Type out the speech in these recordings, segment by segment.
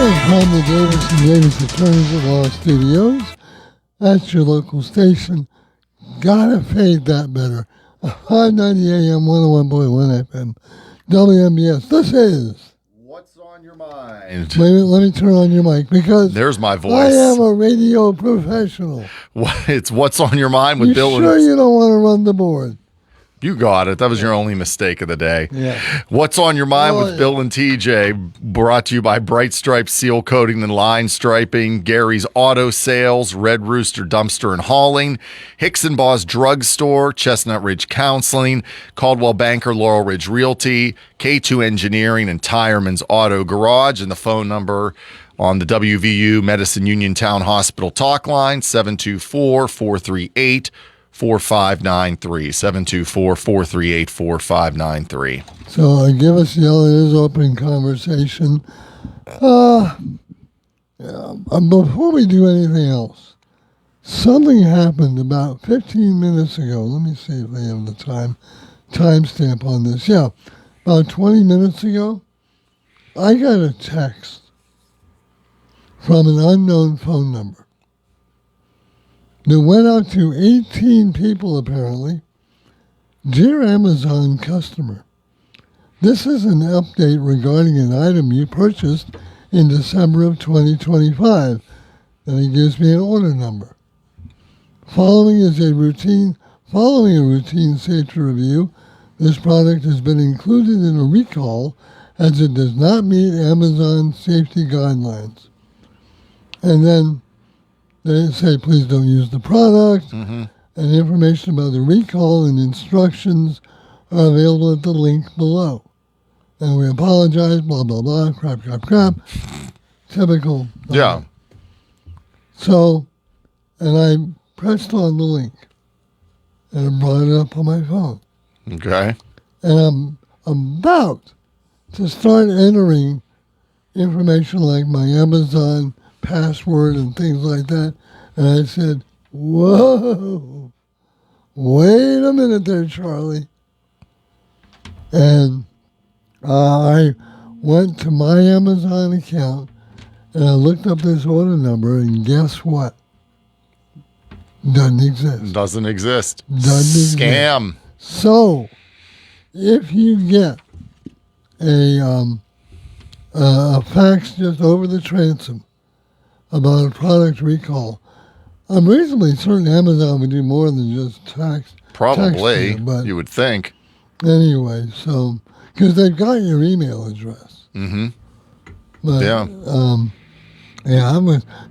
From the Davis and Davis Attorneys at Law Studios, that's your local station. Gotta fade that better. 590 AM, 101.1 FM, WMBS. This is What's on Your Mind? Wait a minute, let me turn on your mic because There's my voice. I am a radio professional. It's What's on Your Mind with Bill Sure and... you don't want to run the board? You got it. That was your only mistake of the day. Yeah. What's on Your Mind with yeah. Bill and TJ, brought to you by Bright Stripe Seal Coating and Line Striping, Gary's Auto Sales, Red Rooster Dumpster and Hauling, Hicks and Boss Drug Store, Chestnut Ridge Counseling, Caldwell Banker Laurel Ridge Realty, K2 Engineering, and Tireman's Auto Garage. And the phone number on the WVU Medicine Uniontown Hospital talk line, 724-438-4593, 724-438-4593. So give us his opening conversation. Before we do anything else, something happened about 15 minutes ago. Let me see if they have the timestamp on this. Yeah, about 20 minutes ago, I got a text from an unknown phone number that went out to 18 people apparently. Dear Amazon customer, this is an update regarding an item you purchased in December of 2025. And it gives me an order number. Following a routine safety review, this product has been included in a recall as it does not meet Amazon safety guidelines. And then they say, please don't use the product, and information about the recall and instructions are available at the link below. And we apologize, blah, blah, blah, crap. Typical. Yeah. So, and I pressed on the link, and it brought it up on my phone. Okay. And I'm about to start entering information like my Amazon password and things like that. And I said, whoa, wait a minute there, Charlie. And I went to my Amazon account and I looked up this order number, and guess what? Doesn't exist. Doesn't exist. Scam. Exist. So, if you get a fax just over the transom about a product recall, I'm reasonably certain Amazon would do more than just text. Probably, text you, but you would think. Anyway, so, because they've got your email address. Mm-hmm. But, yeah.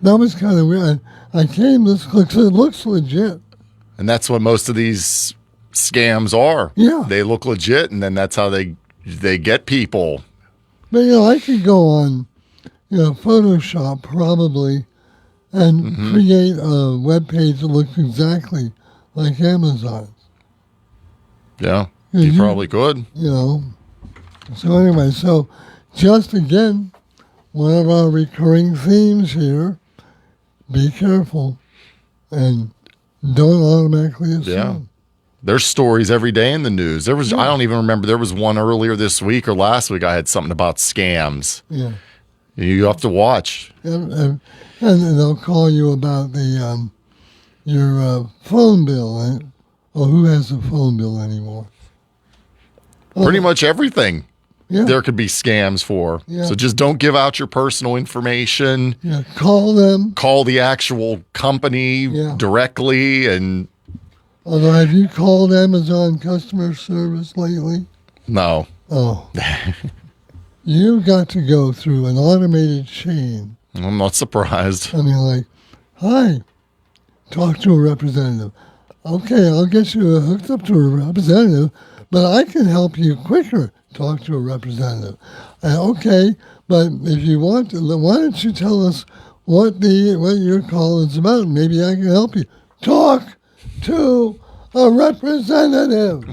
That was kind of weird. I came this because it looks legit. And that's what most of these scams are. Yeah. They look legit, and then that's how they get people. But, I could go on, Photoshop probably and create a web page that looks exactly like Amazon's. Yeah, you probably could. So anyway, just again, one of our recurring themes here, be careful and don't automatically assume. Yeah. There's stories every day in the news. I don't even remember, there was one earlier this week or last week I had something about scams. Yeah. You have to watch. And they'll call you about your phone bill. Or who has a phone bill anymore? Pretty much everything. Yeah. There could be scams for. Yeah. So just don't give out your personal information. Yeah, call them. Call the actual company directly. And although, have you called Amazon customer service lately? No. Oh. You've got to go through an automated chain. I'm not surprised. I mean, like, hi, talk to a representative. Okay, I'll get you hooked up to a representative, but I can help you quicker. Talk to a representative. Okay, but if you want to, why don't you tell us what your call is about? Maybe I can help you. Talk to a representative.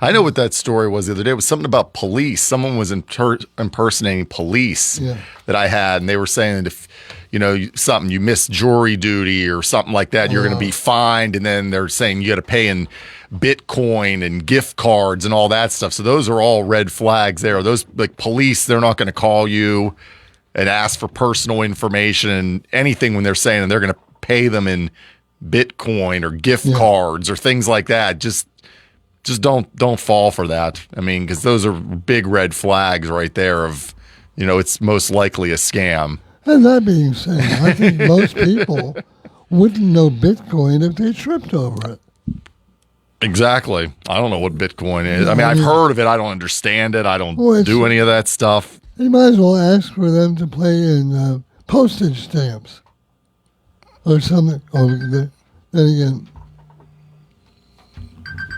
I know what that story was the other day. It was something about police. Someone was impersonating police that I had, and they were saying that if something, you missed jury duty or something like that, you're going to be fined. And then they're saying you got to pay in Bitcoin and gift cards and all that stuff. So those are all red flags there. Those, like police, they're not going to call you and ask for personal information and anything when they're saying they're going to pay them in Bitcoin or gift cards or things like that. Just don't fall for that. I mean, because those are big red flags right there of, it's most likely a scam. And that being said, I think most people wouldn't know Bitcoin if they tripped over it. Exactly. I don't know what Bitcoin is. I mean, I've heard of it. I don't understand it. I don't do any of that stuff. You might as well ask for them to play in postage stamps or something. Oh, then again.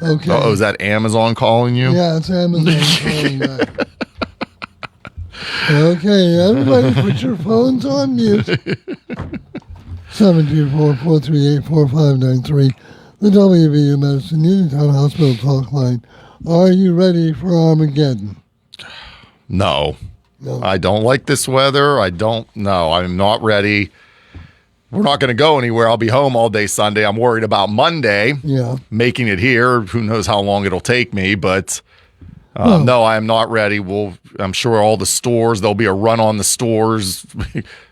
Okay. Oh, is that Amazon calling you? Yeah, it's Amazon calling back. Okay, everybody put your phones on mute. 724-438-4593. The WVU Medicine Uniontown Hospital Talk Line. Are you ready for Armageddon? No. I don't like this weather. I'm not ready. We're not going to go anywhere. I'll be home all day Sunday. I'm worried about Monday. Yeah. Making it here. Who knows how long it'll take me, but no, I am not ready. I'm sure all the stores, there'll be a run on the stores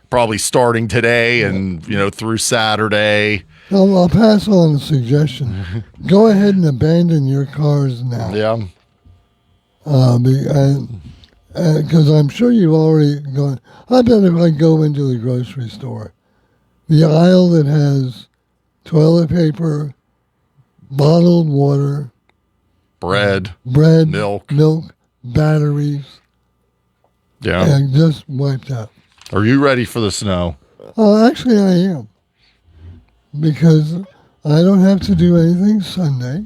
probably starting today and, through Saturday. I'll pass on the suggestion. Go ahead and abandon your cars now. Yeah. Because I'm sure you've already gone. I bet if I go into the grocery store, the aisle that has toilet paper, bottled water, bread, milk, batteries, and just wiped out. Are you ready for the snow? Actually, I am. Because I don't have to do anything Sunday.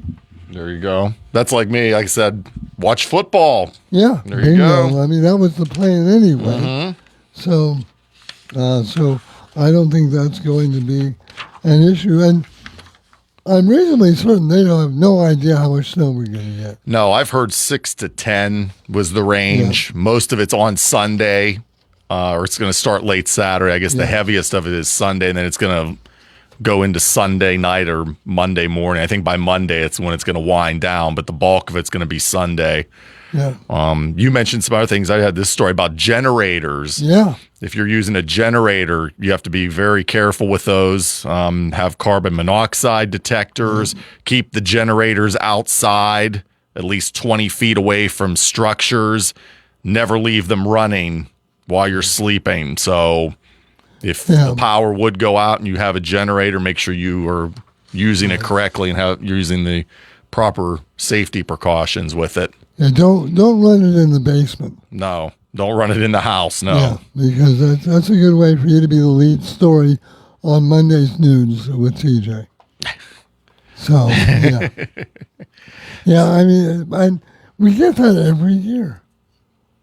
There you go. That's like me. Like I said, watch football. Yeah. There you go. I mean, that was the plan anyway. Mm-hmm. So I don't think that's going to be an issue. And I'm reasonably certain they don't have no idea how much snow we're going to get. No, I've heard 6 to 10 was the range. Yeah. Most of it's on Sunday, or it's going to start late Saturday. I guess the heaviest of it is Sunday, and then it's going to go into Sunday night or Monday morning. I think by Monday it's when it's going to wind down, but the bulk of it's going to be Sunday. Yeah. You mentioned some other things. I had this story about generators. Yeah. If you're using a generator, you have to be very careful with those. Have carbon monoxide detectors. Keep the generators outside, at least 20 feet away from structures. Never leave them running while you're sleeping. So if the power would go out and you have a generator, make sure you are using it correctly and using the proper safety precautions with it. Yeah, don't run it in the basement. No, don't run it in the house. No, yeah, because that's a good way for you to be the lead story on Monday's news with TJ. So I mean, we get that every year.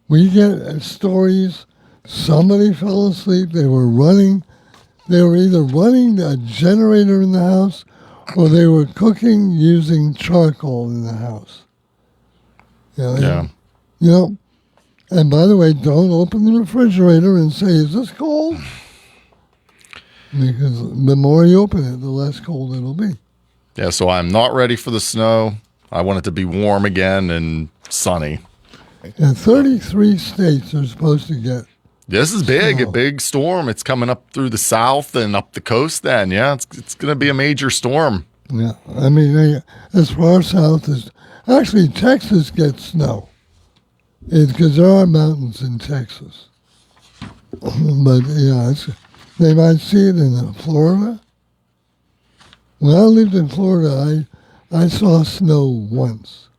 We get stories. Somebody fell asleep. They were either running a generator in the house or they were cooking using charcoal in the house. And by the way, don't open the refrigerator and say, is this cold? Because the more you open it, the less cold it'll be. Yeah, so I'm not ready for the snow. I want it to be warm again and sunny. And 33 states are supposed to get this is big, a big storm. It's coming up through the south and up the coast then. Yeah, it's going to be a major storm. Yeah, I mean, as far south as... Actually, Texas gets snow. Because there are mountains in Texas. But, they might see it in Florida. When I lived in Florida, I saw snow once.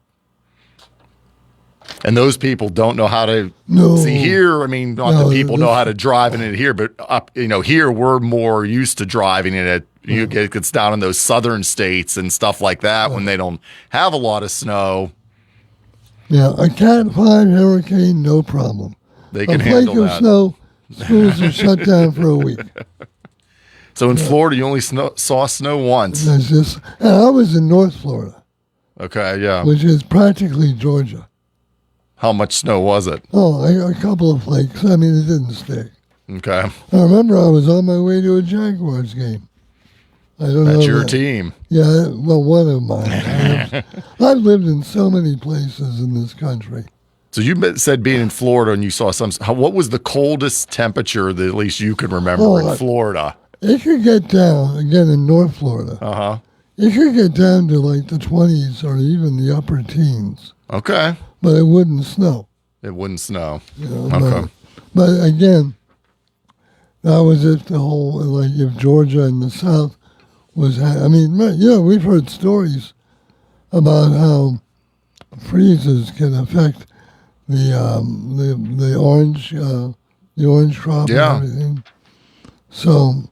And those people don't know how to see here. I mean, not that people know how to drive in it here, but here we're more used to driving in it. It gets down in those southern states and stuff like that when they don't have a lot of snow. Yeah, a Cat 5 hurricane, no problem. They can handle that. A flake of snow, schools are shut down for a week. So in Florida, you only saw snow once. And I was in North Florida. Okay, yeah. Which is practically Georgia. How much snow was it? Oh, a couple of flakes. I mean, it didn't stick. Okay. I remember I was on my way to a Jaguars game. I don't know. That's your team. Yeah, well, one of mine. I've lived in so many places in this country. So you said being in Florida and you saw what was the coldest temperature that at least you could remember in Florida? It could get down, again, in North Florida. Uh-huh. It could get down to like the 20s or even the upper teens. Okay. But it wouldn't snow. It wouldn't snow. You know, Okay. But again, that was if the whole, like if Georgia and the South was, I mean, we've heard stories about how freezes can affect the orange crop and everything. So,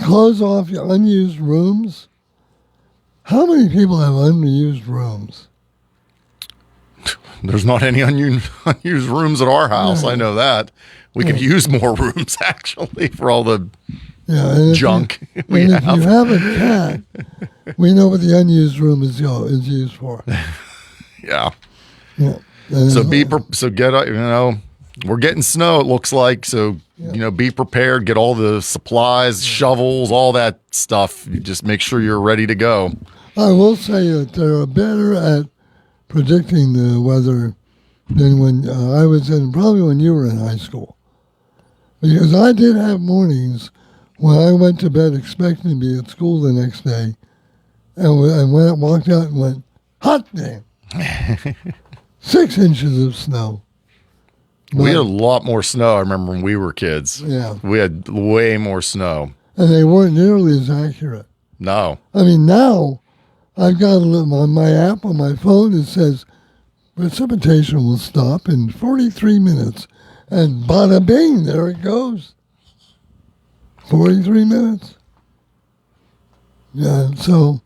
close off your unused rooms. How many people have unused rooms? There's not any unused rooms at our house. I know that. We could use more rooms, actually, for all the junk we have. If you have a cat, we know what the unused room is used for. Yeah. Yeah. We're getting snow, it looks like. So, be prepared, get all the supplies, shovels, all that stuff. You just make sure you're ready to go. I will say that they're better at predicting the weather than when I was probably when you were in high school. Because I did have mornings when I went to bed expecting to be at school the next day, and when I walked out and went, hot damn, 6 inches of snow. We had a lot more snow, I remember, when we were kids. Yeah. We had way more snow. And they weren't nearly as accurate. No. I mean, now I've got on my app on my phone, it says precipitation will stop in 43 minutes. And bada bing, there it goes. 43 minutes. Yeah, so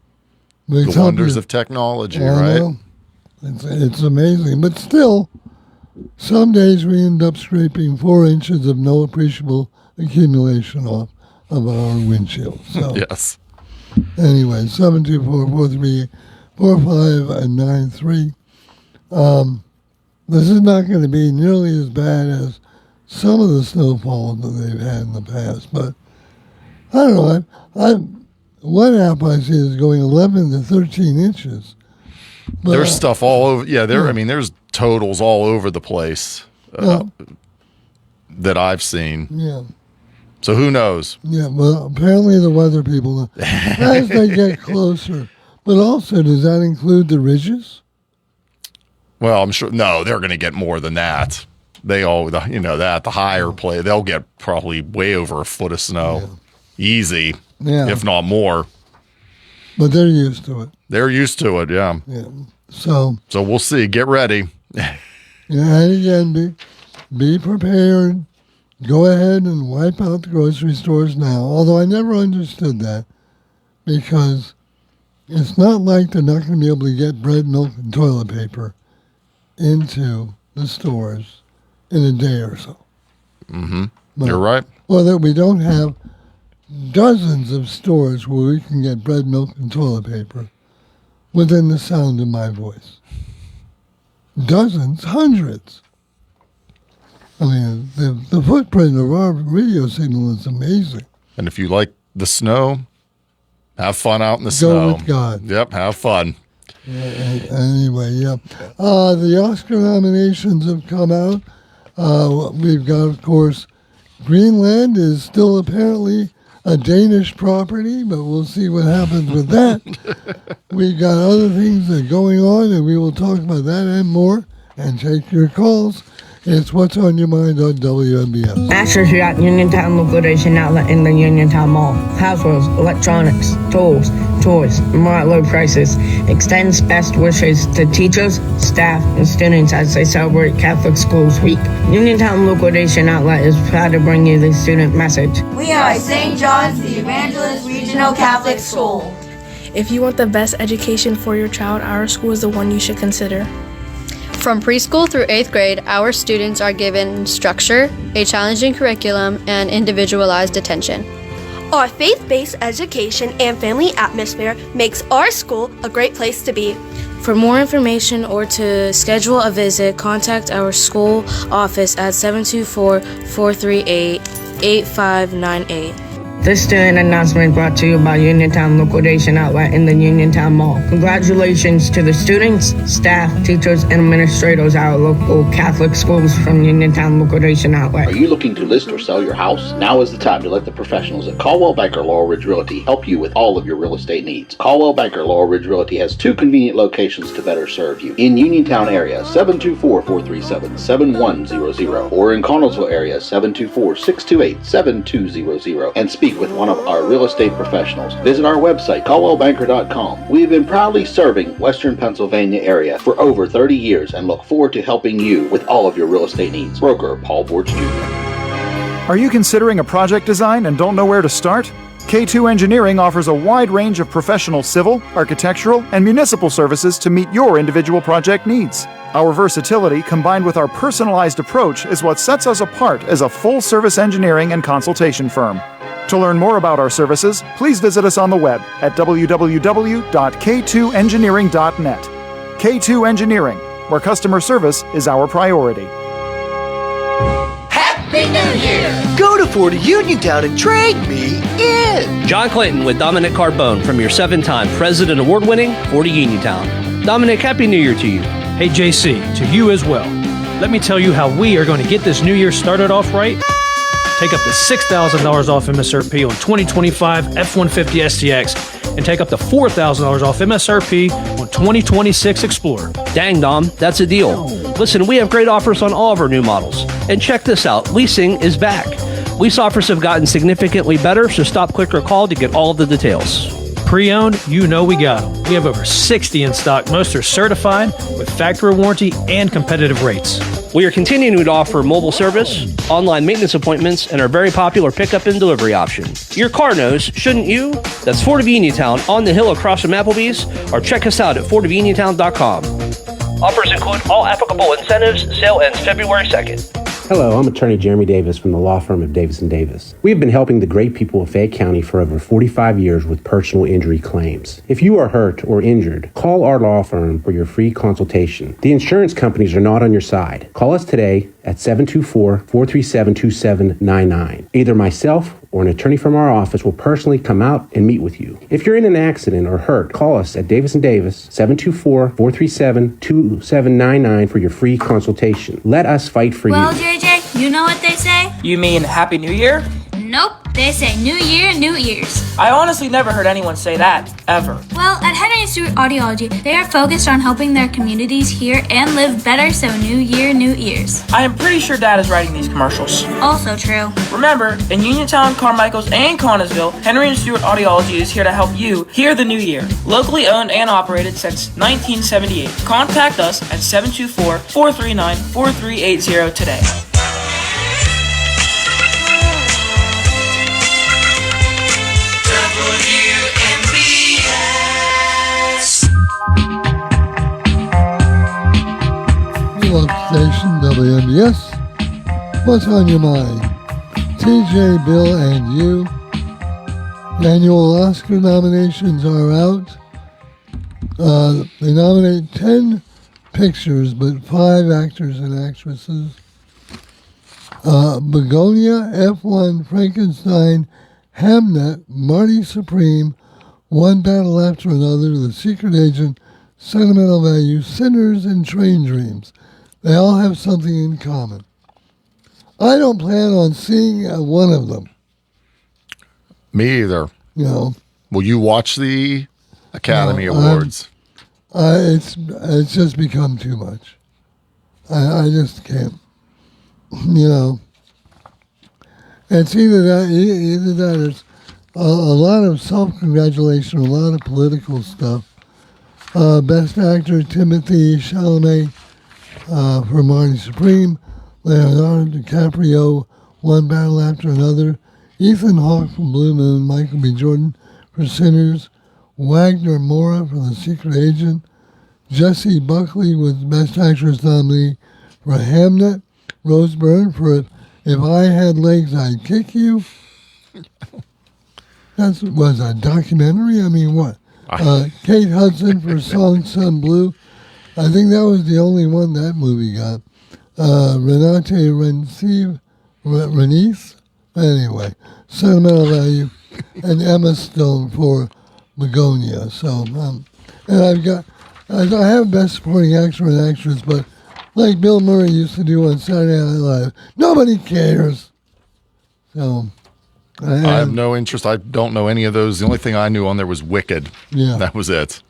the wonders of technology, right? Know. It's amazing. But still, some days we end up scraping 4 inches of no appreciable accumulation off of our windshield. So yes. Anyway, 724-438-4593. This is not going to be nearly as bad as some of the snowfall that they've had in the past, but I don't know. One app I see is going 11 to 13 inches. But there's stuff all over. Yeah, I mean, there's totals all over the place that I've seen. Yeah. So who knows? Yeah, well, apparently the weather people, as they get closer. But also, does that include the ridges? Well, I'm sure. No, they're going to get more than that. The higher play, they'll get probably way over a foot of snow. Yeah. Easy. Yeah. If not more. But they're used to it. They're used to it, yeah. Yeah. So we'll see. Get ready. Yeah, and again, be prepared. Go ahead and wipe out the grocery stores now. Although I never understood that, because it's not like they're not going to be able to get bread, milk, and toilet paper into the stores in a day or so. Mm-hmm. You're right. Or that we don't have dozens of stores where we can get bread, milk, and toilet paper within the sound of my voice. Dozens, hundreds. I mean, the footprint of our radio signal is amazing. And if you like the snow, have fun out in the snow. Go with God. Yep, have fun. Anyway, yeah. The Oscar nominations have come out. We've got, of course, Greenland is still apparently a Danish property, but we'll see what happens with that. We've got other things that are going on, and we will talk about that and more and take your calls. It's What's on Your Mind on WNBS. Asher's Yacht Uniontown Liquidation Outlet in the Uniontown Mall. Housewares, electronics, tools, toys, more at low prices. Extends best wishes to teachers, staff, and students as they celebrate Catholic Schools Week. Uniontown Liquidation Outlet is proud to bring you the student message. We are St. John's the Evangelist Regional Catholic School. If you want the best education for your child, our school is the one you should consider. From preschool through 8th grade, our students are given structure, a challenging curriculum, and individualized attention. Our faith-based education and family atmosphere makes our school a great place to be. For more information or to schedule a visit, contact our school office at 724-438-8598. This student announcement brought to you by Uniontown Liquidation Outlet in the Uniontown Mall. Congratulations to the students, staff, teachers, and administrators at our local Catholic schools from Uniontown Liquidation Outlet. Are you looking to list or sell your house? Now is the time to let the professionals at Caldwell Banker Laurel Ridge Realty help you with all of your real estate needs. Caldwell Banker Laurel Ridge Realty has 2 convenient locations to better serve you. In Uniontown area, 724-437-7100, or in Connellsville area, 724-628-7200, and speak with one of our real estate professionals. Visit our website, caldwellbanker.com. We have been proudly serving Western Pennsylvania area for over 30 years and look forward to helping you with all of your real estate needs. Broker Paul Borch Jr. Are you considering a project design and don't know where to start? K2 Engineering offers a wide range of professional civil, architectural, and municipal services to meet your individual project needs. Our versatility combined with our personalized approach is what sets us apart as a full-service engineering and consultation firm. To learn more about our services, please visit us on the web at www.k2engineering.net. K2 Engineering, where customer service is our priority. Happy New Year! Go to Ford of Uniontown and trade me in! John Clayton with Dominic Carbone from your 7-time President Award-winning Ford of Uniontown. Dominic, Happy New Year to you. Hey, JC, to you as well. Let me tell you how we are going to get this new year started off right. Take up to $6,000 off MSRP on 2025 F-150 STX and take up to $4,000 off MSRP on 2026 Explorer. Dang, Dom, that's a deal. Listen, we have great offers on all of our new models. And check this out, leasing is back. Lease offers have gotten significantly better, so stop, click, or call to get all of the details. Pre-owned, you know we got them. We have over 60 in stock. Most are certified with factory warranty and competitive rates. We are continuing to offer mobile service, online maintenance appointments, and our very popular pickup and delivery option. Your car knows, shouldn't you? That's Ford of Uniontown on the hill across from Applebee's, or check us out at FordofUniontown.com. Offers include all applicable incentives. Sale ends February 2nd. Hello, I'm attorney Jeremy Davis from the law firm of Davis & Davis. We have been helping the great people of Fayette County for over 45 years with personal injury claims. If you are hurt or injured, call our law firm for your free consultation. The insurance companies are not on your side. Call us today at 724-437-2799. Either myself or an attorney from our office will personally come out and meet with you. If you're in an accident or hurt, call us at Davis & Davis, 724-437-2799 for your free consultation. Let us fight for you. Well, JJ, you know what they say? You mean Happy New Year? Nope, they say New Year, New Ears. I honestly never heard anyone say that, ever. Well, at Henry Stewart Audiology, they are focused on helping their communities hear and live better, so New Year, New Ears. I am pretty sure Dad is writing these commercials. Also true. Remember, in Uniontown, Carmichaels, and Connellsville, Henry & Stewart Audiology is here to help you hear the new year. Locally owned and operated since 1978. Contact us at 724-439-4380 today. Station WMBS. What's on your mind? TJ, Bill, and you. Annual Oscar nominations are out. They nominate 10 pictures, but 5 actors and actresses. Begonia, F1, Frankenstein, Hamnet, Marty Supreme, One Battle After Another, The Secret Agent, Sentimental Value, Sinners, and Train Dreams. They all have something in common. I don't plan on seeing one of them. Me either. You know. Will you watch the Academy Awards? It's just become too much. I just can't. You know. It's either that or it's a lot of self-congratulation, a lot of political stuff. Best Actor, Timothée Chalamet for Marty Supreme, Leonardo DiCaprio, One Battle After Another, Ethan Hawke from Blue Moon, Michael B. Jordan for Sinners, Wagner Moura for The Secret Agent, Jessie Buckley with Best Actress nominee for Hamnet, Rose Byrne for If I Had Legs, I'd Kick You. That was a documentary? I mean, what? Kate Hudson for Song Sun Blue. I think that was the only one that movie got. Renate Renice, anyway, Sentimental Value, and Emma Stone for Begonia. So, and I have Best Supporting Actor and Actress, but like Bill Murray used to do on Saturday Night Live, nobody cares. So, I have no interest. I don't know any of those. The only thing I knew on there was Wicked. Yeah. That was it.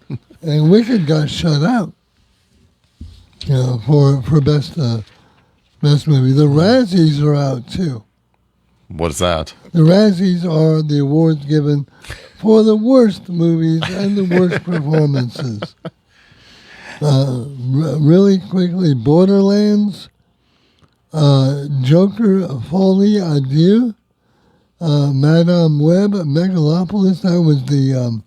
And Wicked got shut out, for best movie. The Razzies are out too. What is that? The Razzies are the awards given for the worst movies and the worst performances. Really quickly, Borderlands, Joker, Folie à Deux, Madame Web, Megalopolis. That was the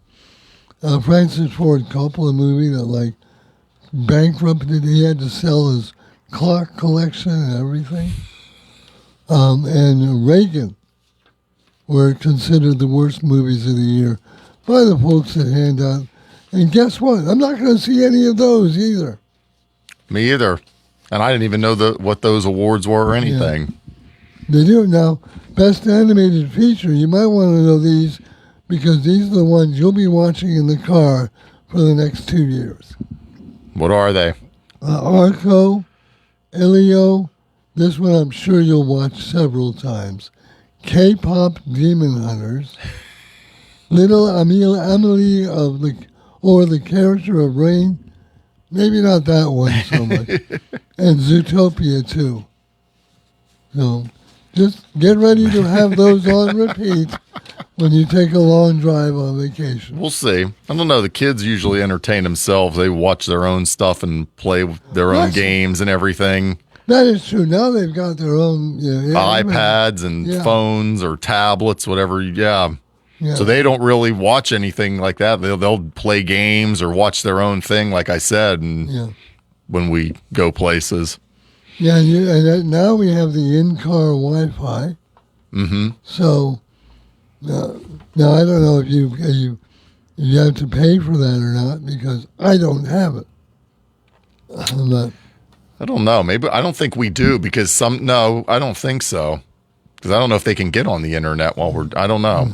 Francis Ford Coppola movie that bankrupted. He had to sell his clock collection and everything. And Reagan were considered the worst movies of the year by the folks at Handout. And guess what? I'm not going to see any of those either. Me either. And I didn't even know what those awards were or anything. Yeah. They do. Now, Best Animated Feature, you might want to know these because these are the ones you'll be watching in the car for the next 2 years. What are they? Arco, Elio, this one I'm sure you'll watch several times. K-Pop Demon Hunters, Little Amelie or the character of Rain, maybe not that one so much, and Zootopia too. So just get ready to have those on repeat when you take a long drive on vacation. We'll see. I don't know. The kids usually entertain themselves. They watch their own stuff and play their own games and everything. That is true. Now they've got their own iPads and phones or tablets, whatever. Yeah. So they don't really watch anything like that. They'll play games or watch their own thing, like I said, and when we go places. Yeah, and now we have the in-car Wi-Fi. Mm-hmm. So now I don't know if you have to pay for that or not because I don't have it. I'm not. I don't know. Maybe I don't think we do because no, I don't think so. Because I don't know if they can get on the internet while I don't know.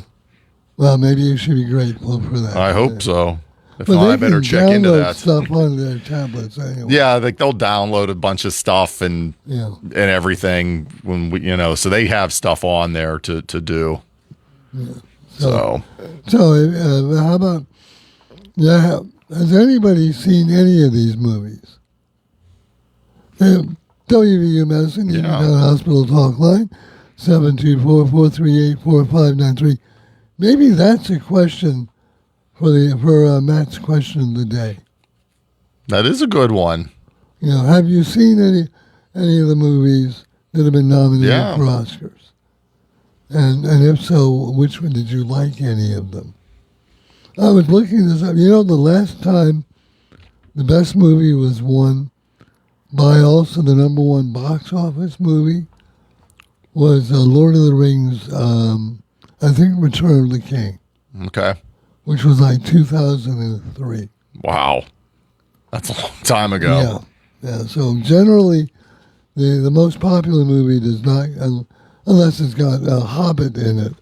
Well, maybe you should be grateful for that. I hope so. If but not, I better check into that. Stuff on their tablets anyway. Yeah, they'll download a bunch of stuff and everything when we, so they have stuff on there to do. Yeah. So how about? Yeah, has anybody seen any of these movies? WVU Medicine, Uniontown Hospital Talk Line, 724-438-4593. Maybe that's a question for Matt's question of the day. That is a good one. Have you seen any of the movies that have been nominated for Oscars? And if so, which one did you like? Any of them? I was looking this up. The last time the best movie was won by also the number one box office movie was Lord of the Rings, I think Return of the King. Okay. Which was like 2003. Wow. That's a long time ago. Yeah. So generally, the most popular movie does not, unless it's got a Hobbit in it,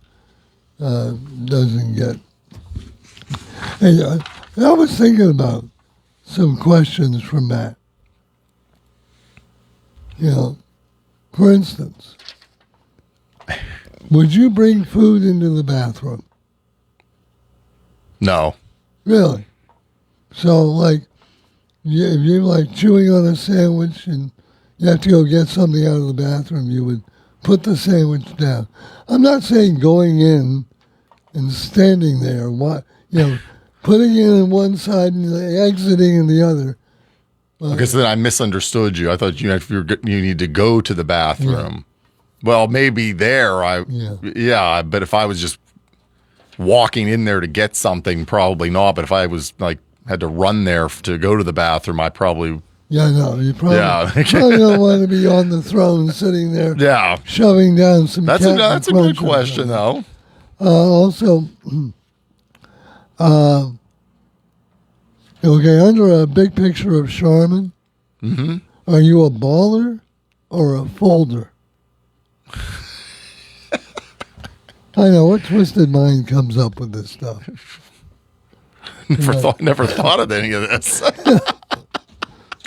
doesn't get. Hey, I was thinking about some questions from Matt. For instance, would you bring food into the bathroom? No. Really? So, if you're chewing on a sandwich and you have to go get something out of the bathroom, you would put the sandwich down. I'm not saying going in and standing there, putting it in one side and exiting in the other. Because then I misunderstood you. I thought you need to go to the bathroom. Yeah. Well, maybe there. But if I was just walking in there to get something, probably not. But if I was had to run there to go to the bathroom, I probably. Yeah, no, you probably don't want to be on the throne sitting there. Yeah, shoving down some. That's a good question, though. Also, Okay, under a big picture of Charmin, are you a baller or a folder? I know, what twisted mind comes up with this stuff? Never thought of any of this.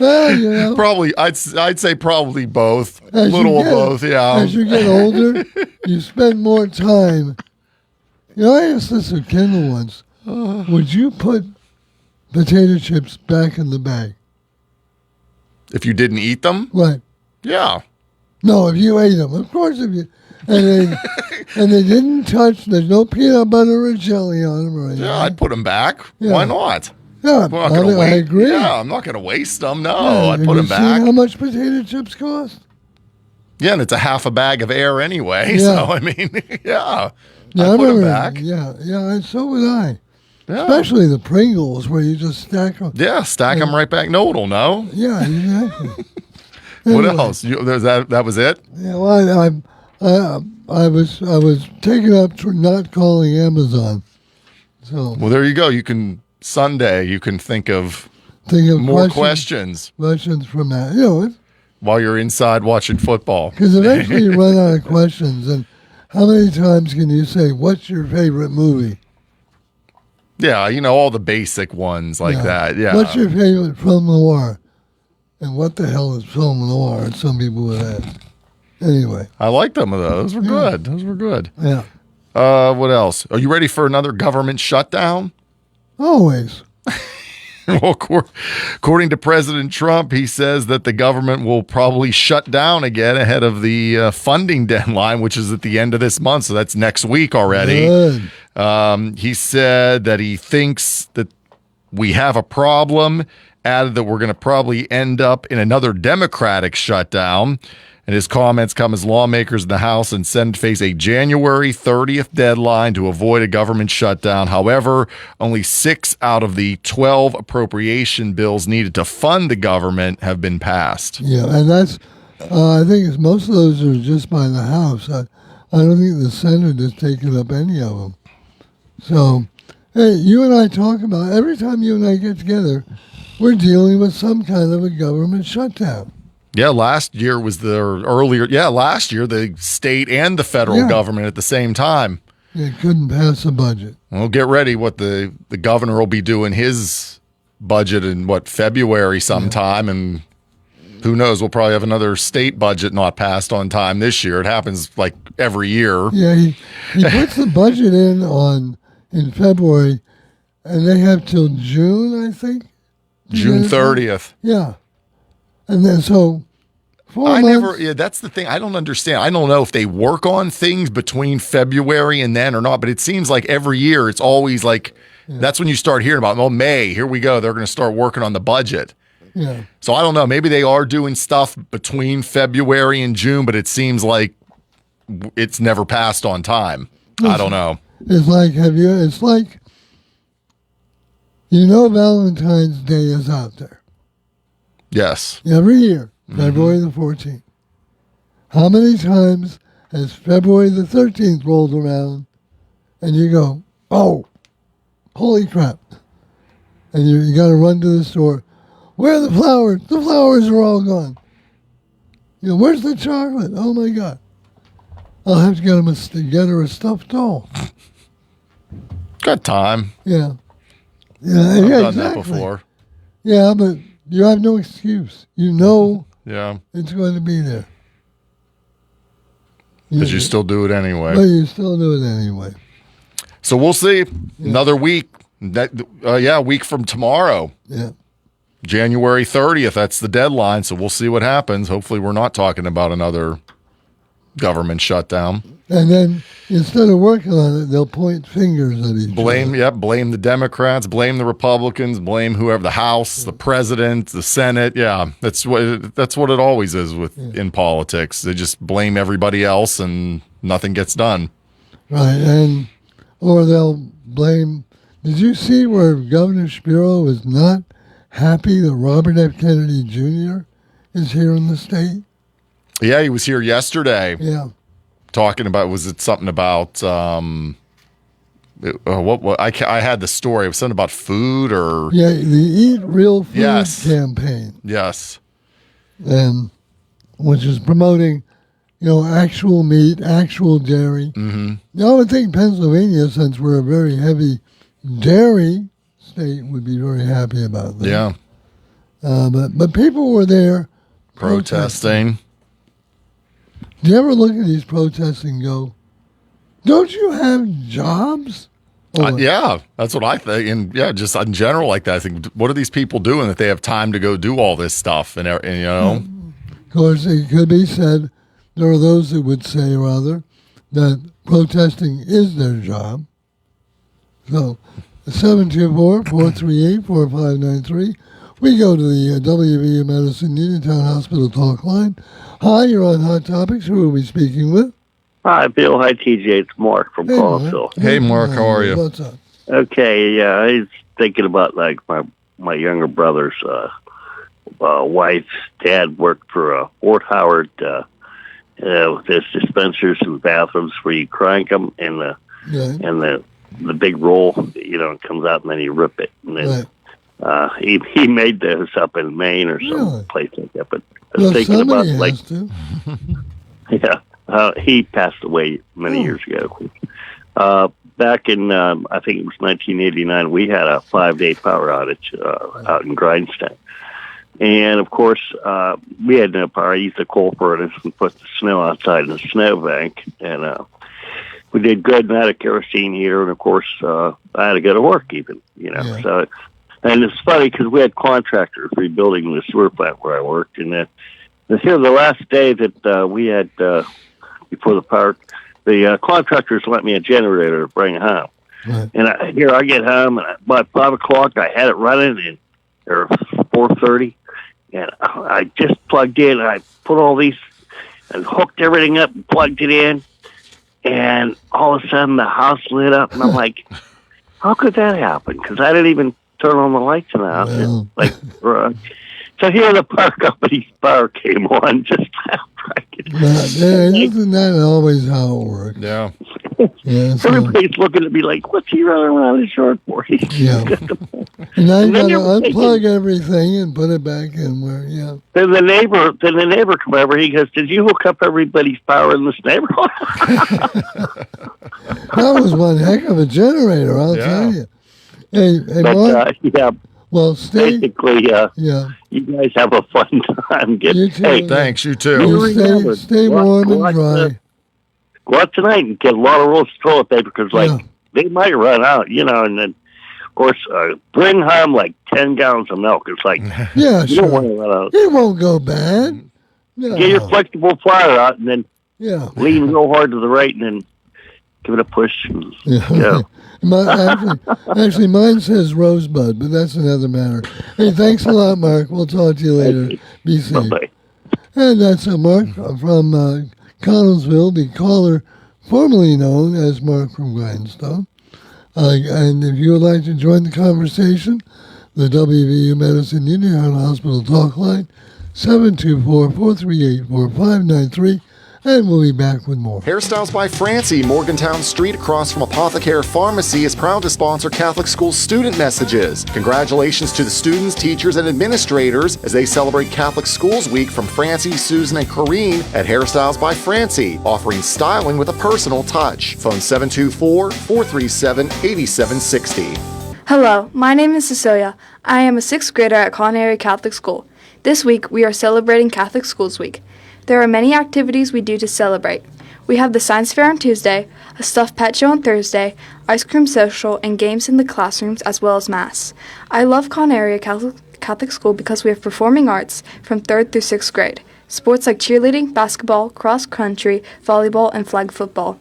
Well, you know, Probably, I'd say probably both. A as you little of get- both, yeah. As you get older, you spend more time. You know, I asked this of Kendall once. Would you put potato chips back in the bag? If you didn't eat them, Right. yeah. No, if you ate them. Of course, if you... And they didn't touch... There's no peanut butter or jelly on them or anything. Yeah, I'd put them back. Yeah. Why not? Yeah, I'm not gonna I wait. agree. Yeah, I'm not going to waste them. No, Yeah, I'd have put you them back. seen how much potato chips cost? Yeah, and it's a half a bag of air anyway. Yeah. So, I mean, yeah. Yeah, I'd put them remember- back. Yeah, and so would I. Yeah. Especially the Pringles, where you just stack them. Yeah, stack them right back. No, it'll know. Yeah, exactly. What Anyway. else? That was it? Yeah, well, I was taken up for not calling Amazon. So Well, there you go. You can, Sunday, you can think of think of more questions questions from that. You know, while you're inside watching football. because eventually you run out of questions. And how many times can you say, "What's your favorite movie?" Yeah, you know, all the basic ones like that. Yeah. What's your favorite film noir? And what the hell is film noir? Some people would ask. Anyway, I liked them. Those were good. Those were good. yeah, What else? Are you ready for another government shutdown? always. Well, according to President Trump, he says that the government will probably shut down again ahead of the funding deadline, which is at the end of this month. So that's next week already. Good. He said that he thinks that we have a problem, added that we're going to probably end up in another Democratic shutdown. And his comments come as lawmakers in the House and Senate face a January 30th deadline to avoid a government shutdown. However, only 6 out of the 12 appropriation bills needed to fund the government have been passed. Yeah, and that's, I think most of those are just by the House. I don't think the Senate has taken up any of them. So, hey, you and I talk about, every time you and I get together, we're dealing with some kind of a government shutdown. Yeah, last year was last year the state and the federal government at the same time. They couldn't pass a budget. Well, get ready. What the governor will be doing his budget in February sometime, and who knows? We'll probably have another state budget not passed on time this year. It happens like every year. Yeah, he puts the budget in February, and they have till June, I think. June 30th. Yeah, and then so 4 months. That's the thing. I don't understand. I don't know if they work on things between February and then or not, but it seems like every year it's always like that's when you start hearing about, May, here we go. They're going to start working on the budget. Yeah. So I don't know. Maybe they are doing stuff between February and June, but it seems like it's never passed on time. I don't know. It's like, Valentine's Day is out there. Yes. Every year, February the 14th. How many times has February the 13th rolled around and you go, oh, holy crap. And you got to run to the store. Where are the flowers? The flowers are all gone. Where's the chocolate? Oh, my God. I'll have to get her a stuffed doll. Got time. Yeah. I've done exactly. that before. Yeah, but you have no excuse. Yeah. It's going to be there. Because you still do it anyway. But you still do it anyway. So we'll see. Another week. A week from tomorrow. Yeah. January 30th. That's the deadline. So we'll see what happens. Hopefully we're not talking about another government shutdown. And then instead of working on it, they'll point fingers at each other. Blame the Democrats, blame the Republicans, blame whoever, the House, the President, the Senate. Yeah, that's what it always is in politics. They just blame everybody else and nothing gets done. Right, or they'll blame. Did you see where Governor Shapiro was not happy that Robert F. Kennedy Jr. is here in the state? Yeah, he was here yesterday. Yeah. Talking about, was it something about I had the story. It was something about food or Yeah, the Eat Real Food Yes. campaign, yes. and which is promoting, actual meat, actual dairy. Mm-hmm. Now, I would think Pennsylvania, since we're a very heavy dairy state, would be very happy about that. Yeah. But people were there Protesting. Do you ever look at these protests and go, don't you have jobs? Yeah, that's what I think. And yeah, just in general like that, I think, what are these people doing that they have time to go do all this stuff? And Of course, it could be said, there are those that would say, rather, that protesting is their job. So, 724-438-4593. We go to the WVU Medicine Uniontown Hospital talk line. Hi, you're on Hot Topics. Who are we speaking with? Hi, Bill. Hi, TJ. It's Mark from Collinsville. Hey, Mark. How are you? What's up? Okay, yeah, I was thinking about like my younger brother's wife's dad worked for Fort Howard. There's dispensers and bathrooms where you crank them, and the big roll, comes out, and then you rip it. And then he made those up in Maine or some place like that. But I was thinking about he passed away many years ago. Back in, I think it was 1989, we had a 5-day power outage out in Grindstone. And, of course, we had no power. I used a coal furnace and put the snow outside in the snowbank. And we did good, and I had a kerosene heater. And, of course, I had to go to work even, So, and it's funny because we had contractors rebuilding the sewer plant where I worked. And here, the last day that we had before the power, the contractors lent me a generator to bring home. Right. And I get home, and by 5 o'clock, I had it running, or 4:30, and I just plugged in, and I put all these, and hooked everything up and plugged it in, and all of a sudden the house lit up, and I'm like, how could that happen? Because I didn't even turn on the lights in the house. Well. So here the power company's power came on just isn't that always how it works? Yeah. Everybody's looking at me like, what's he running around his yard for? Yeah. And now you got to unplug everything and put it back in where, Then the neighbor come over. He goes, did you hook up everybody's power in this neighborhood? That was one heck of a generator, I'll tell you. Hey, Mark? Well, basically, you guys have a fun time. Thanks, you too. Stay warm and dry. Go out tonight and get a lot of roast toilet paper because, they might run out, and then, of course, bring home like 10 gallons of milk. It's like, you don't want to run out. It won't go bad. No. Get your flexible flyer out and then lean real hard to the right and then give it a push. And, Actually, mine says Rosebud, but that's another matter. Hey, thanks a lot, Mark. We'll talk to you later. Be safe. Bye-bye. And that's Mark from Collinsville, the caller formerly known as Mark from Grindstone. And if you would like to join the conversation, the WVU Medicine Uniontown Hospital talk line, 724-438-4593. And we'll be back with more. Hairstyles by Francie, Morgantown Street across from Apothecary Pharmacy, is proud to sponsor Catholic School student messages. Congratulations to the students, teachers, and administrators as they celebrate Catholic Schools Week from Francie, Susan, and Corrine at Hairstyles by Francie, offering styling with a personal touch. Phone 724-437-8760. Hello, my name is Cecilia. I am a 6th grader at Culinary Catholic School. This week, we are celebrating Catholic Schools Week. There are many activities we do to celebrate. We have the science fair on Tuesday, a stuffed pet show on Thursday, ice cream social, and games in the classrooms as well as Mass. I love Culinary Catholic School because we have performing arts from 3rd through 6th grade, sports like cheerleading, basketball, cross country, volleyball, and flag football.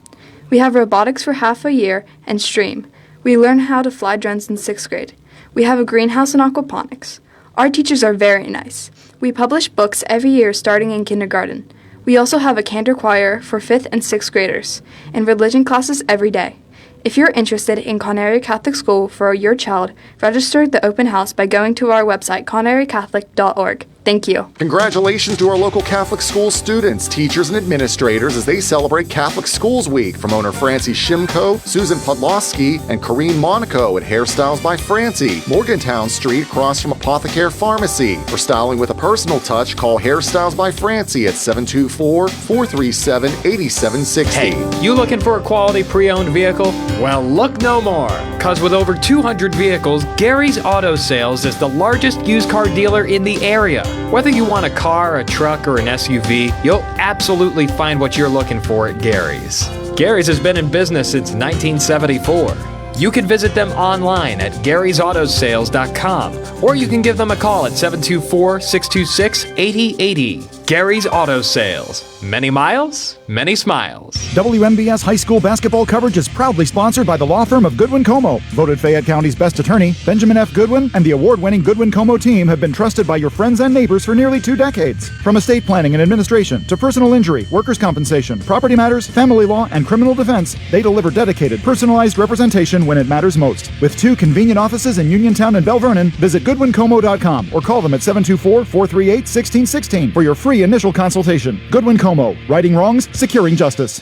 We have robotics for half a year and STREAM. We learn how to fly drones in 6th grade. We have a greenhouse and aquaponics. Our teachers are very nice. We publish books every year starting in kindergarten. We also have a cantor choir for 5th and 6th graders, and religion classes every day. If you're interested in Connery Catholic School for your child, register the open house by going to our website, connerycatholic.org. Thank you. Congratulations to our local Catholic school students, teachers, and administrators as they celebrate Catholic Schools Week. From owner Francie Shimko, Susan Podlosky, and Corrine Monaco at Hairstyles by Francie, Morgantown Street across from Apothecary Pharmacy. For styling with a personal touch, call Hairstyles by Francie at 724-437-8760. Hey, you looking for a quality pre-owned vehicle? Well, look no more, because with over 200 vehicles, Gary's Auto Sales is the largest used car dealer in the area. Whether you want a car, a truck, or an SUV, you'll absolutely find what you're looking for at Gary's. Gary's has been in business since 1974. You can visit them online at Gary'sAutoSales.com, or you can give them a call at 724-626-8080. Gary's Auto Sales. Many miles, many smiles. WMBS high school basketball coverage is proudly sponsored by the law firm of Goodwin Como. Voted Fayette County's best attorney, Benjamin F. Goodwin, and the award-winning Goodwin Como team have been trusted by your friends and neighbors for nearly 2 decades. From estate planning and administration to personal injury, workers' compensation, property matters, family law, and criminal defense, they deliver dedicated, personalized representation when it matters most. With 2 convenient offices in Uniontown and Bell Vernon, visit GoodwinComo.com or call them at 724-438-1616 for your free initial consultation. Goodwin Como, righting wrongs, securing justice.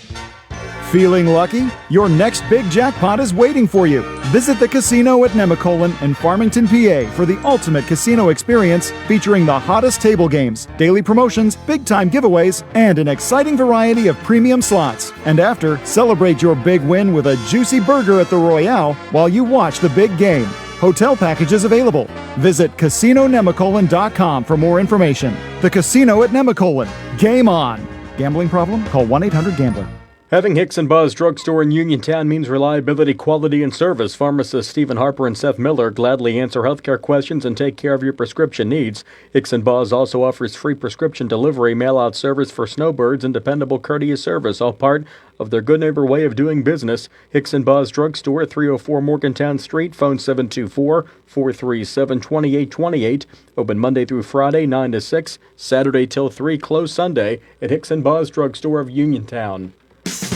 Feeling lucky? Your next big jackpot is waiting for you. Visit the casino at Nemacolin in Farmington, PA for the ultimate casino experience featuring the hottest table games, daily promotions, big-time giveaways, and an exciting variety of premium slots. And after, celebrate your big win with a juicy burger at the Royale while you watch the big game. Hotel packages available. Visit CasinoNemacolin.com for more information. The Casino at Nemacolin. Game on. Gambling problem? Call 1-800-GAMBLER. Having Hicks and Buzz Drugstore in Uniontown means reliability, quality, and service. Pharmacists Stephen Harper and Seth Miller gladly answer healthcare questions and take care of your prescription needs. Hicks and Buzz also offers free prescription delivery, mail-out service for snowbirds, and dependable courteous service, all part of their good neighbor way of doing business. Hicks and Buzz Drugstore, 304 Morgantown Street, phone 724-437-2828. Open Monday through Friday, 9 to 6, Saturday till 3, closed Sunday at Hicks and Buzz Drugstore of Uniontown.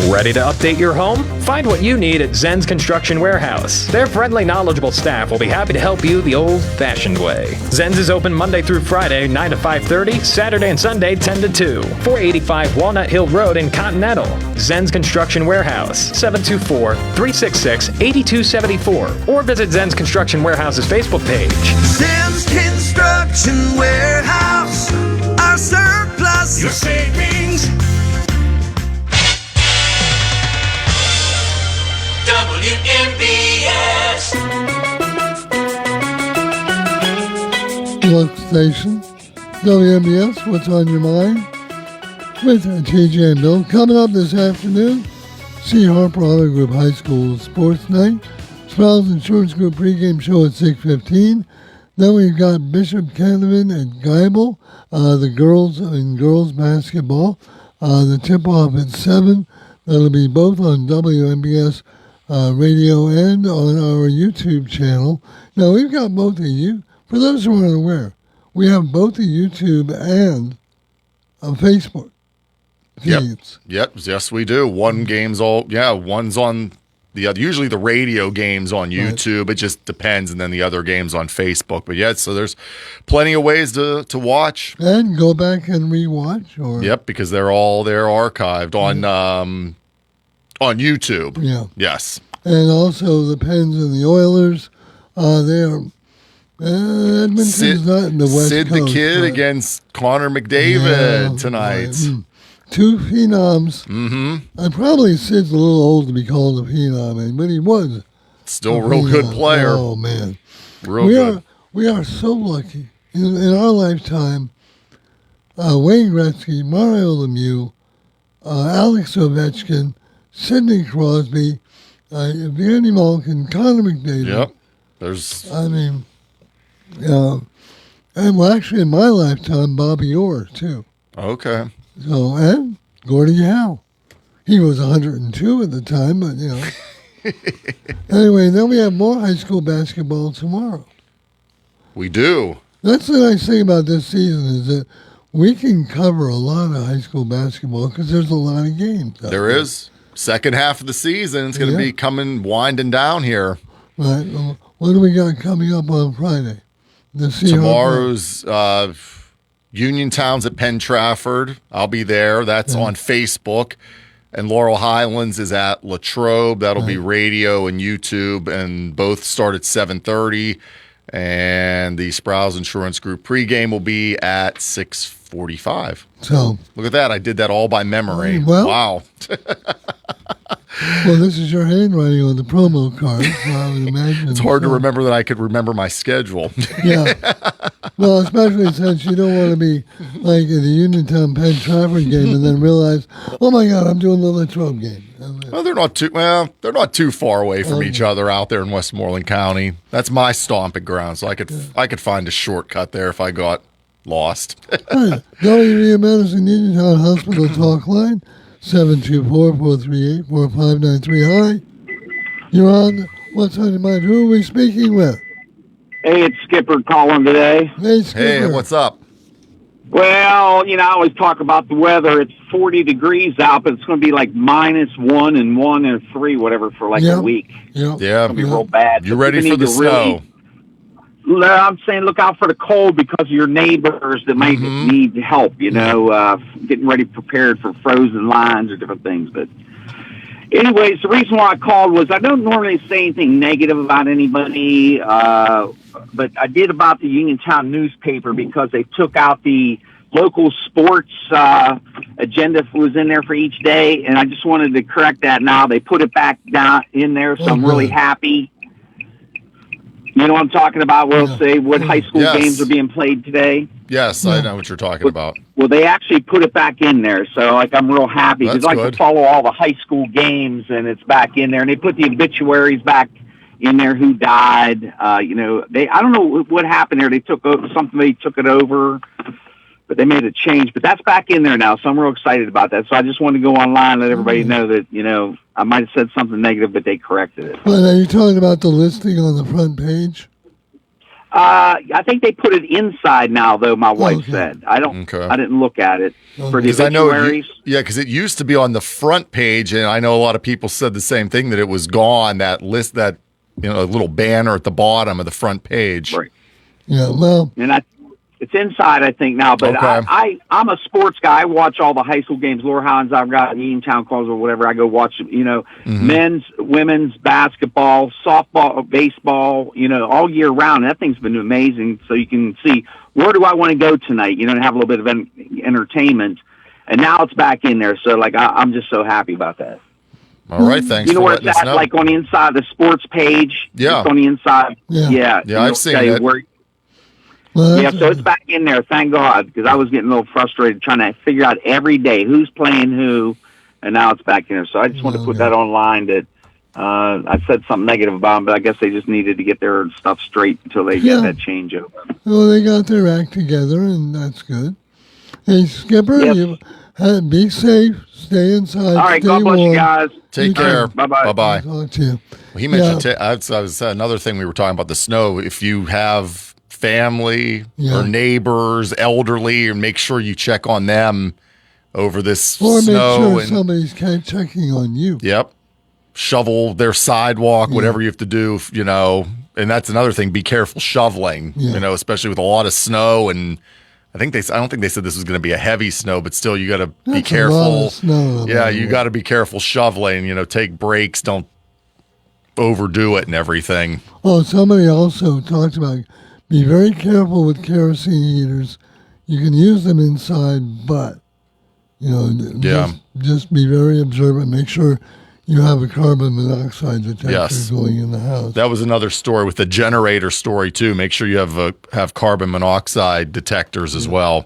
Ready to update your home? Find what you need at Zen's Construction Warehouse. Their friendly, knowledgeable staff will be happy to help you the old-fashioned way. Zen's is open Monday through Friday, 9 to 5:30, Saturday and Sunday, 10 to 2. 485 Walnut Hill Road in Continental. Zen's Construction Warehouse, 724-366-8274. Or visit Zen's Construction Warehouse's Facebook page. Zen's Construction Warehouse. Our surplus. Your savings. WMBS. Local station, WMBS, What's on Your Mind? With TJ and Bill. Coming up this afternoon, C. Harper Auto Group High School Sports Night. Smiles Insurance Group pregame show at 6:15. Then we've got Bishop Canavan and Geibel, the girls in girls basketball. The tip-off at 7. That'll be both on WMBS radio and on our YouTube channel. Now, we've got both of you. For those who aren't aware, we have both a YouTube and a Facebook feeds. Yep, yes, we do. One's on the other. Usually the radio games on YouTube. Right. It just depends, and then the other games on Facebook. But yeah, so there's plenty of ways to watch. And go back and rewatch. Yep, because they're archived on YouTube. Yeah. Yes. And also the Pens and the Oilers. They're Edmonton's not in the West Sid Coast. the Kid against Connor McDavid tonight. Right. 2 phenoms. Mm-hmm. And probably Sid's a little old to be called a phenom, but he was. Still a real good player. Oh, man. We are so lucky. In our lifetime, Wayne Gretzky, Mario Lemieux, Alex Ovechkin, Sidney Crosby, Evgeny Malkin, Connor McDavid. Yep. And actually in my lifetime, Bobby Orr, too. Okay. So, and Gordie Howe. He was 102 at the time, but, Anyway, then we have more high school basketball tomorrow. We do. That's the nice thing about this season is that we can cover a lot of high school basketball because there's a lot of games. There is. Second half of the season, it's going to be winding down here. Right. Well, what do we got coming up on Friday? Tomorrow's Uniontown's at Penn Trafford. I'll be there. That's on Facebook. And Laurel Highlands is at Latrobe. That'll be radio and YouTube, and both start at 7:30. And the Sprouse Insurance Group pregame will be at 6:45. So look at that. I did that all by memory. Well, wow. Well, this is your handwriting on the promo card, so I would imagine. It's hard to remember that I could remember my schedule. Yeah. Well, especially since you don't want to be like in the Uniontown Penn Trafford game and then realize, oh my God, I'm doing the Latrobe game. Well, they're not too far away from each other out there in Westmoreland County. That's my stomping ground, so I could find a shortcut there if I got lost. Right. WVU Medicine Uniontown Hospital Talk Line, 724-438-4593. Hi. You're on What's on Your Mind? Who are we speaking with? Hey, it's Skipper calling today. Hey, Skipper. Hey, what's up? Well, I always talk about the weather. It's 40 degrees out, but it's going to be like -1 and 1 and 3, whatever, for like a week. Yep. Yeah. It's going to be real bad. You ready for the snow? I'm saying look out for the cold because of your neighbors that may need help, getting ready prepared for frozen lines or different things. But anyways, the reason why I called was I don't normally say anything negative about anybody, but I did about the Uniontown newspaper because they took out the local sports agenda that was in there for each day, and I just wanted to correct that now. They put it back down in there, so I'm really happy. You know what I'm talking about? We'll say what high school games are being played today. Yes, I know what you're talking about. Well, they actually put it back in there, so I'm real happy because I like to follow all the high school games, and it's back in there. And they put the obituaries back in there, who died. I don't know what happened there. They took something. They took it over, but they made a change. But that's back in there now, so I'm real excited about that. So I just wanted to go online and let everybody know that I might have said something negative, but they corrected it. Well, are you talking about the listing on the front page? I think they put it inside now, though. My wife said I didn't look at it for the obituaries. Because it used to be on the front page, and I know a lot of people said the same thing, that it was gone. That list, that a little banner at the bottom of the front page. Right. Yeah. Well, and it's inside, I think, now. But I'm a sports guy. I watch all the high school games. Laura Highlands, I've got Uniontown calls or whatever. I go watch, men's, women's, basketball, softball, baseball, all year round. And that thing's been amazing. So you can see, where do I want to go tonight? And have a little bit of entertainment. And now it's back in there. So, I'm just so happy about that. All right, thanks. You know where it's at, like on the inside of the sports page? Yeah. It's on the inside. Yeah. Yeah, I've seen it. So it's back in there, thank God, because I was getting a little frustrated trying to figure out every day who's playing who, and now it's back in there. So I just wanted to put that online that I said something negative about them, but I guess they just needed to get their stuff straight until they get that changeover. Well, they got their act together, and that's good. Hey, Skipper, be safe, stay inside. All right, God bless you guys. Take care. Bye-bye. Bye-bye. Talk to you. Well, he mentioned, I was another thing we were talking about, the snow. If you have family or neighbors, elderly, and make sure you check on them over this or snow. Or make sure somebody's checking on you. Yep. Shovel their sidewalk, whatever you have to do, And that's another thing. Be careful shoveling, especially with a lot of snow. And I don't think they said this was going to be a heavy snow, but still, you got to be careful. A lot of snow, you got to be careful shoveling. Take breaks. Don't overdo it and everything. Oh, somebody also talked about be very careful with kerosene heaters. You can use them inside, but just be very observant. Make sure you have a carbon monoxide detector going in the house. That was another story with the generator story too. Make sure you have carbon monoxide detectors as well.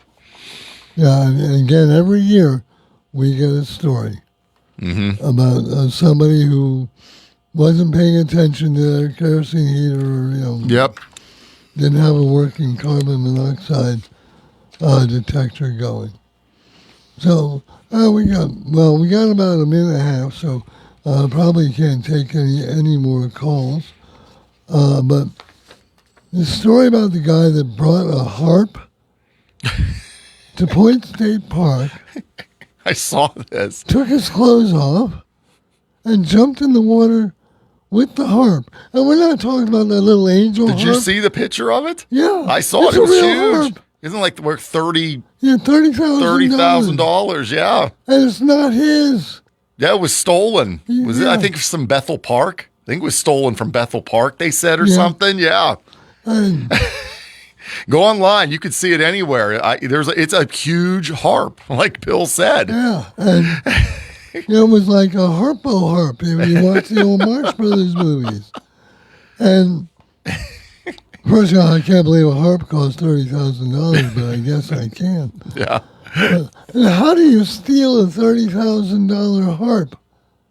Yeah, and again, every year we get a story about somebody who wasn't paying attention to their kerosene heater, or didn't have a working carbon monoxide detector going. So we got about a minute and a half, so probably can't take any more calls. But the story about the guy that brought a harp to Point State Park. I saw this. Took his clothes off and jumped in the water with the harp. And we're not talking about that little angel harp. Did you see the picture of it? Yeah. I saw it. It's It was a real huge. harp. Isn't it like worth $30,000? Yeah, $30,000. $30,000, yeah. And it's not his. Yeah, it was stolen. Was it? Yeah. I think from Bethel Park. I think it was stolen from Bethel Park, they said, or Yeah. something. Yeah. And Go online. You could see it anywhere. It's a huge harp, like Bill said. yeah, and it was like a harpo harp. You watch the old Marx Brothers movies. And first of all, I can't believe a harp costs $30,000, but I guess I can. Yeah. And how do you steal a $30,000 harp?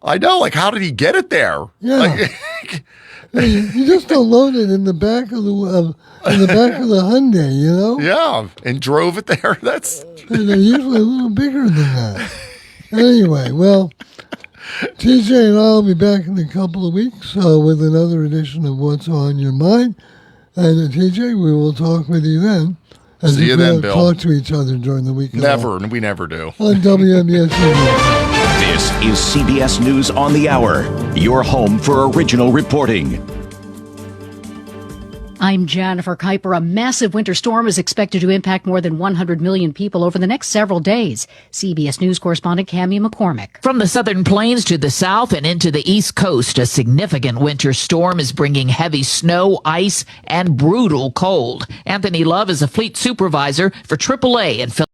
I know. Like, how did he get it there? Yeah. Like, You just don't load it in the back of the Hyundai, you know? yeah. And drove it there. That's. And they're usually a little bigger than that. Anyway, well, TJ and I will be back in a couple of weeks with another edition of What's on Your Mind. And TJ, we will talk with you then. As See you we then, don't Bill. talk to each other during the week. Never. And we never do. On WMBS Radio. This is CBS News on the Hour, your home for original reporting. I'm Jennifer Kuiper. A massive winter storm is expected to impact more than 100 million people over the next several days. CBS News correspondent Cammie McCormick. From the southern plains to the south and into the east coast, a significant winter storm is bringing heavy snow, ice, and brutal cold. Anthony Love is a fleet supervisor for AAA in Philadelphia.